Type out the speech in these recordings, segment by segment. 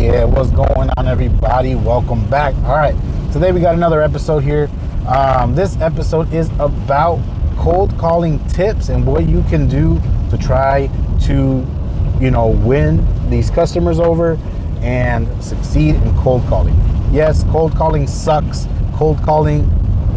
Yeah, what's going on, everybody? Welcome back. All right, today we got another episode here. This episode is about cold calling tips and what you can do to try to, win these customers over and succeed in cold calling. Yes, cold calling sucks. Cold calling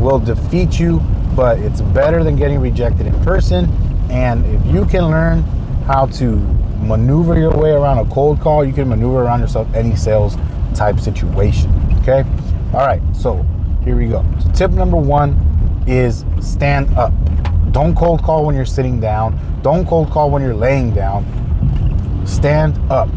will defeat you, but it's better than getting rejected in person. And if you can learn how to maneuver your way around a cold call, you can maneuver around yourself any sales type situation. Okay. All right. So here we go. So tip number one is stand up. Don't cold call when you're sitting down. Don't cold call when you're laying down. Stand up.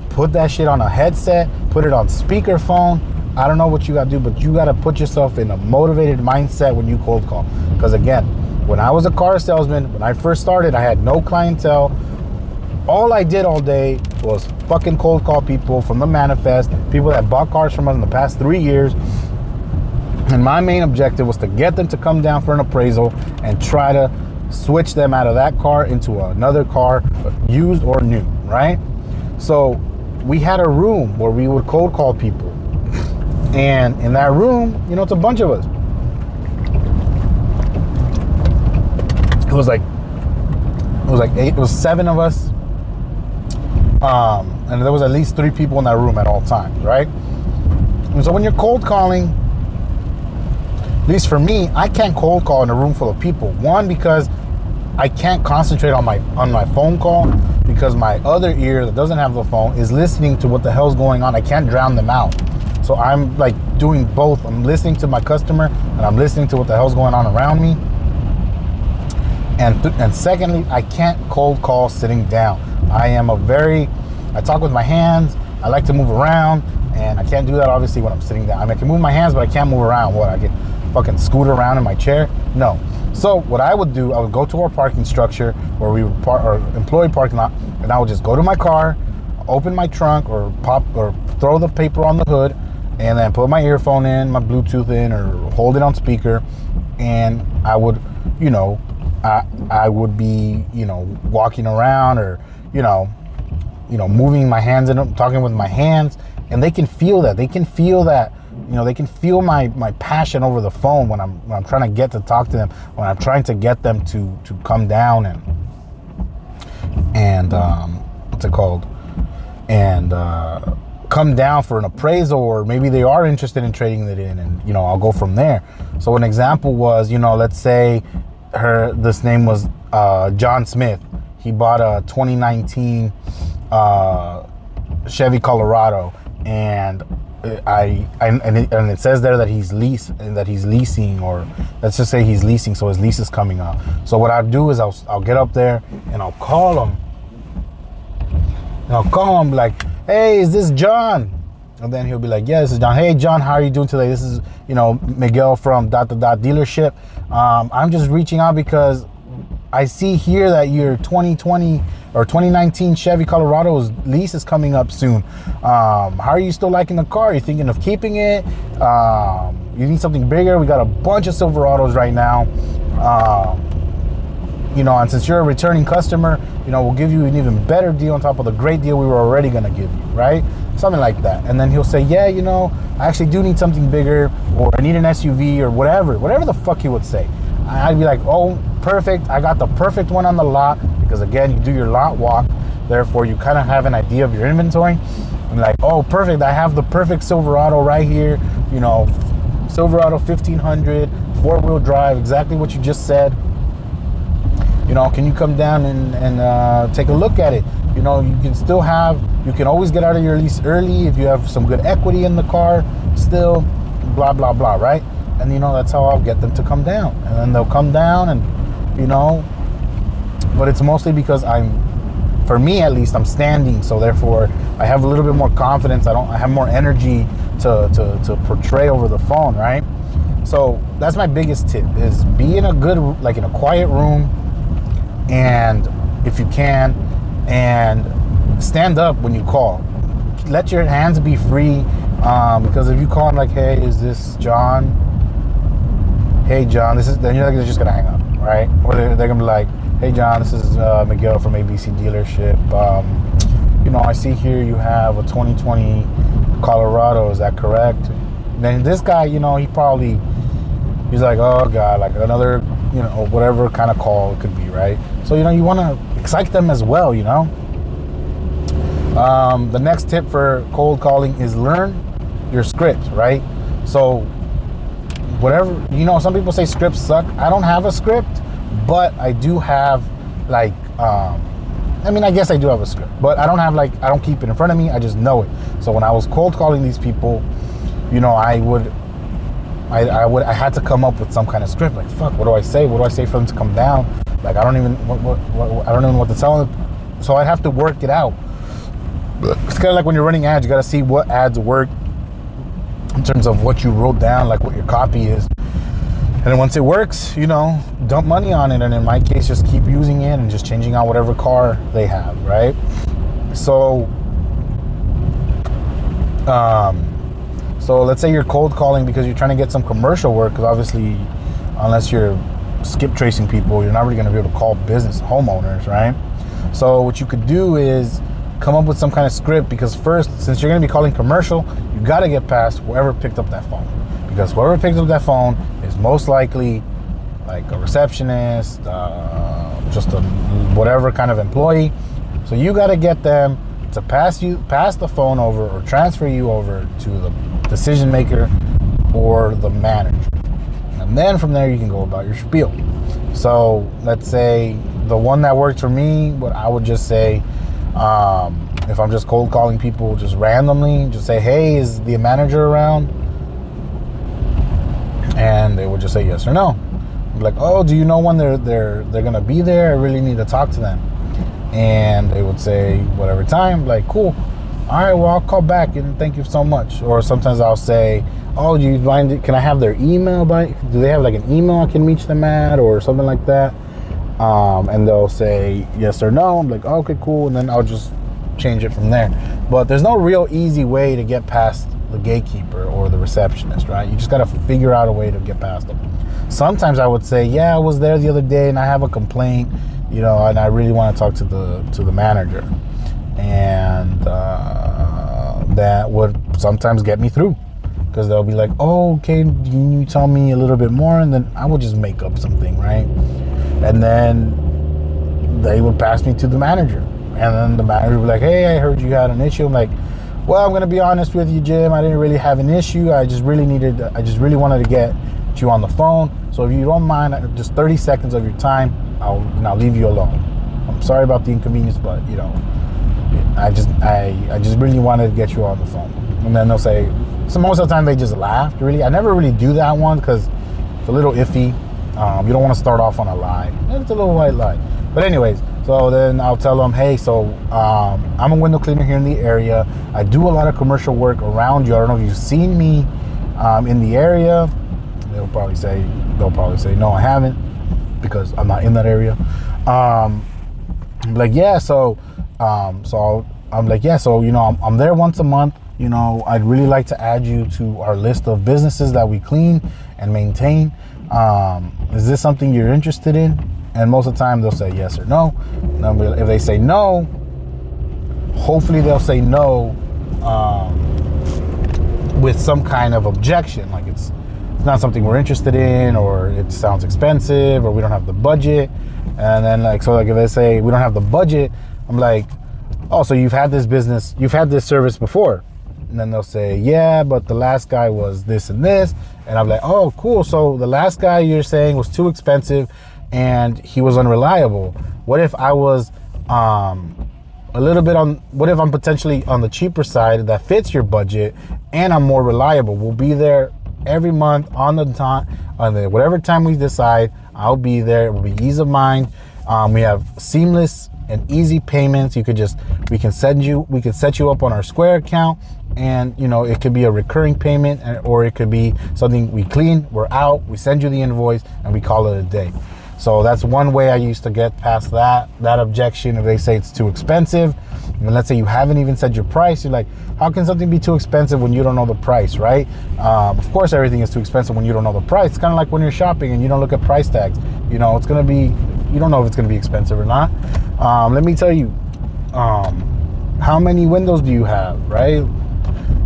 Put that shit on a headset. Put it on speakerphone. I don't know what you got to do, but you got to put yourself in a motivated mindset when you cold call. Because again, when I was a car salesman, when I first started, I had no clientele. All I did all day was fucking cold call people from the manifest, people that bought cars from us in the past 3 years. And my main objective was to get them to come down for an appraisal and try to switch them out of that car into another car, used or new, right? So we had a room where we would cold call people. And in that room, it's a bunch of us. It was seven of us. And there was at least 3 people in that room at all times, right? And so when you're cold calling, at least for me, I can't cold call in a room full of people. One, because I can't concentrate on my phone call because my other ear that doesn't have the phone is listening to what the hell's going on. I can't drown them out. So I'm like doing both. I'm listening to my customer and I'm listening to what the hell's going on around me. And secondly, I can't cold call sitting down. I talk with my hands. I like to move around, and I can't do that obviously when I'm sitting down. I mean, I can move my hands, but I can't move around. What, I can fucking scoot around in my chair? No. So what I would do, I would go to our parking structure where we would our employee parking lot, and I would just go to my car, open my trunk, or throw the paper on the hood, and then put my earphone in, my Bluetooth in, or hold it on speaker, and I would, I would be, walking around or, moving my hands and talking with my hands, and they can feel that. They can feel that, they can feel my passion over the phone when I'm trying to get to talk to them, when I'm trying to get them to come down and what's it called? And come down for an appraisal, or maybe they are interested in trading it in, and I'll go from there. So an example was, let's say this name was John Smith. He bought a 2019 Chevy Colorado, and it says there that he's leasing, or let's just say he's leasing, so his lease is coming up. So what I do is I'll get up there and I'll call him. And I'll call him like, "Hey, is this John?" And then he'll be like, "Yeah, this is John. Hey, John, how are you doing today? This is, Miguel from ... dealership. I'm just reaching out because I see here that your 2020 or 2019 Chevy Colorado's lease is coming up soon. How are you still liking the car? Are you thinking of keeping it? You need something bigger? We got a bunch of Silverados right now. And since you're a returning customer, we'll give you an even better deal on top of the great deal we were already going to give you," right? Something like that. And then he'll say, "Yeah, I actually do need something bigger, or I need an SUV," or whatever the fuck he would say. I'd be like, "Oh, perfect. I got the perfect one on the lot," because again, you do your lot walk. Therefore, you kind of have an idea of your inventory. I'm like, "Oh, perfect. I have the perfect Silverado right here. Silverado 1500, 4-wheel drive, exactly what you just said. Can you come down and take a look at it? You can always get out of your lease early if you have some good equity in the car still, blah, blah, blah," right? And, that's how I'll get them to come down. And then they'll come down and, but it's mostly because for me at least, I'm standing. So therefore I have a little bit more confidence. I have more energy to portray over the phone, right? So that's my biggest tip, is be in a quiet room, and if you can, and stand up when you call. Let your hands be free, because if you call them like, "Hey, is this John? Hey, John, this is," then you're just gonna hang up, right? Or they're gonna be like, "Hey, John, this is Miguel from ABC dealership. I see here you have a 2020 Colorado, is that correct? Then this guy, he's like, oh God, like another, whatever kind of call it could be, right? So, you want to excite them as well, The next tip for cold calling is learn your script, right? So whatever, some people say scripts suck. I don't have a script, but I do have I guess I do have a script, but I don't keep it in front of me. I just know it. So when I was cold calling these people, I had to come up with some kind of script. Like, fuck, what do I say? What do I say for them to come down? Like, I don't even know what to tell them. So I'd have to work it out. It's kind of like when you're running ads, you got to see what ads work in terms of what you wrote down, like what your copy is. And then once it works, dump money on it. And in my case, just keep using it and just changing out whatever car they have, right? So, so let's say you're cold calling because you're trying to get some commercial work, because obviously, unless you're skip tracing people, you're not really going to be able to call business homeowners, right? So what you could do is come up with some kind of script, because first, since you're going to be calling commercial, you got to get past whoever picked up that phone. Because whoever picked up that phone is most likely like a receptionist, just a whatever kind of employee. So you got to get them to pass the phone over or transfer you over to the decision maker or the manager. And then from there you can go about your spiel. So let's say the one that worked for me, what I would just say, if I'm just cold calling people just randomly, just say, hey, is the manager around? And they would just say yes or no. I'm like, oh, do you know when they're gonna be there? I really need to talk to them. And they would say whatever time. Like, cool. All right, well, I'll call back and thank you so much. Or sometimes I'll say, oh, do you mind? Can I have their email? Do they have like an email I can reach them at or something like that? And they'll say yes or no. I'm like, oh, okay, cool. And then I'll just change it from there. But there's no real easy way to get past the gatekeeper or the receptionist, right? You just got to figure out a way to get past them. Sometimes I would say, yeah, I was there the other day and I have a complaint, and I really want to talk to the manager. And that would sometimes get me through, because they'll be like, oh, okay, can you tell me a little bit more? And then I would just make up something, right? And then they would pass me to the manager. And then the manager would be like, hey, I heard you had an issue. I'm like, well, I'm going to be honest with you, Jim. I didn't really have an issue. I just really wanted to get you on the phone. So if you don't mind, just 30 seconds of your time, I'll leave you alone. I'm sorry about the inconvenience, but I just really wanted to get you on the phone. And then they'll say, so most of the time they just laugh. Really, I never really do that one because it's a little iffy. You don't want to start off on a lie. It's a little white lie. But anyways, so then I'll tell them, hey, so I'm a window cleaner here in the area. I do a lot of commercial work around you. I don't know if you've seen me in the area. They'll probably say no, I haven't, because I'm not in that area. I'm like, yeah, so I'm there once a month. I'd really like to add you to our list of businesses that we clean and maintain. Is this something you're interested in? And most of the time they'll say yes or no. If they say no, hopefully they'll say no with some kind of objection, like it's not something we're interested in, or it sounds expensive, or we don't have the budget. And then if they say we don't have the budget, I'm like, oh, so you've had this service before? And then they'll say, yeah, but the last guy was this and this. And I'm like, oh, cool. So the last guy you're saying was too expensive and he was unreliable. What if I was what if I'm potentially on the cheaper side that fits your budget and I'm more reliable? We'll be there every month on the time, whatever time we decide, I'll be there. It will be ease of mind. We have seamless and easy payments. We can set you up on our Square account, and it could be a recurring payment, or it could be something we clean, we're out, we send you the invoice, and we call it a day. So that's one way I used to get past that objection. If they say it's too expensive, and let's say you haven't even said your price, you're like, how can something be too expensive when you don't know the price, right? Of course, everything is too expensive when you don't know the price. It's kind of like when you're shopping and you don't look at price tags. You don't know if it's going to be expensive or not. Let me tell you, How many windows do you have, right?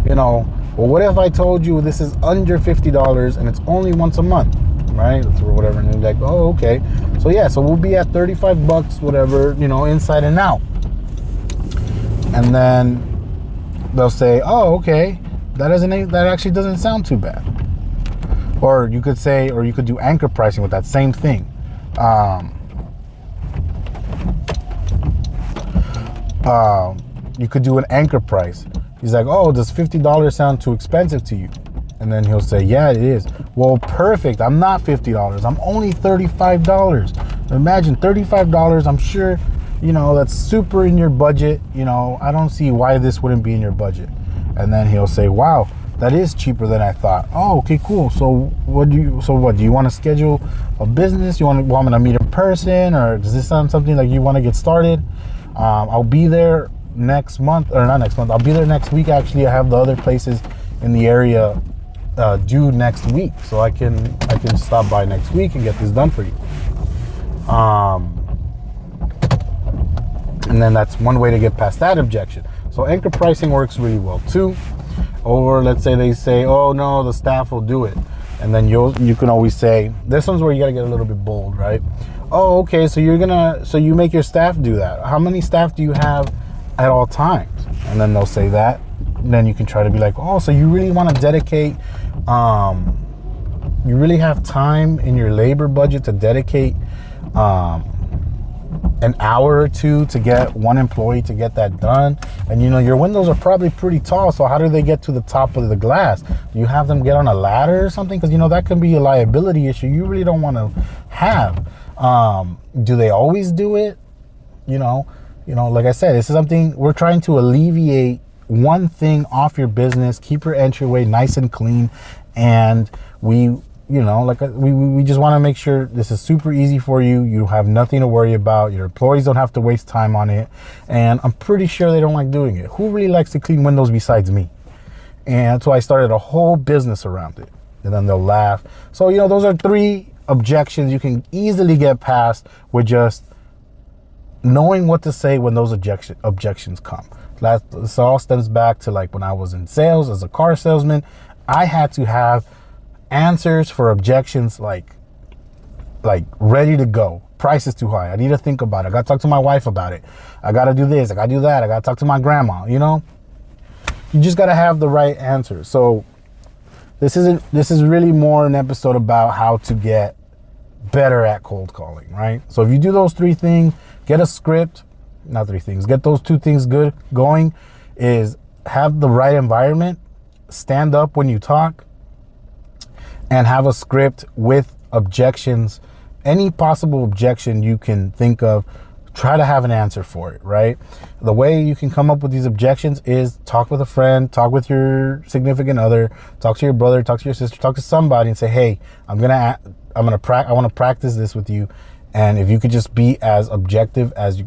You know, well, what if I told you this is under $50 and it's only once a month, right? Or whatever. And they're like, oh, okay. So yeah, so we'll be at 35 bucks, whatever, you know, inside and out. And then they'll say, oh, okay, that actually doesn't sound too bad. Or you could say, or you could do anchor pricing with that same thing. You could do an anchor price. He's like, oh, does $50 sound too expensive to you? And then he'll say, yeah, it is. Well, perfect. I'm not $50. I'm only $35. Imagine $35. I'm sure, you know, that's super in your budget. You know, I don't see why this wouldn't be in your budget. And then he'll say, wow, that is cheaper than I thought. Oh, okay, cool. So what do you want to schedule a business? You want me to meet in person, or does this sound something like you want to get started? I'll be there next month, or not next month. I'll be there next week. Actually, I have the other places in the area due next week, so I can stop by next week and get this done for you. And then that's one way to get past that objection. So anchor pricing works really well too. Or let's say they say, oh no, the staff will do it. And then you can always say, this one's where you gotta get a little bit bold, right? Oh, okay, so you make your staff do that. How many staff do you have at all times? And then they'll say that. And then you can try to be like, oh, so you really want to dedicate, you really have time in your labor budget to dedicate an hour or two to get one employee to get that done. And you know, your windows are probably pretty tall, so how do they get to the top of the glass? Do you have them get on a ladder or something? Because you know, that can be a liability issue you really don't want to have. Do they always do it? You know, like I said, this is something we're trying to alleviate. One thing off your business, keep your entryway nice and clean, and we just want to make sure this is super easy for you. You have nothing to worry about. Your employees don't have to waste time on it, and I'm pretty sure they don't like doing it. Who really likes to clean windows besides me? And so I started a whole business around it, and then they'll laugh. So, you know, those are 3 objections you can easily get past with just knowing what to say when those objections come. This all stems back to like when I was in sales as a car salesman. I had to have answers for objections like ready to go. Price is too high. I need to think about it. I got to talk to my wife about it. I got to do this. I got to do that. I got to talk to my grandma. You know, you just got to have the right answer. So this is really more an episode about how to get better at cold calling, right? So if you do those 3 things, get a script. Not 3 things. Get those 2 things good going. Is have the right environment, stand up when you talk, and have a script with objections. Any possible objection you can think of, try to have an answer for it, right? The way you can come up with these objections is talk with a friend, talk with your significant other, talk to your brother, talk to your sister, talk to somebody and say, hey, I want to practice this with you. And if you could just be as objective as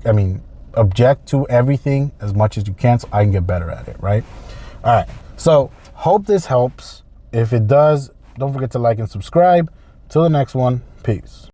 object to everything as much as you can so I can get better at it, right? All right. So hope this helps. If it does, don't forget to like and subscribe. Till the next one, peace.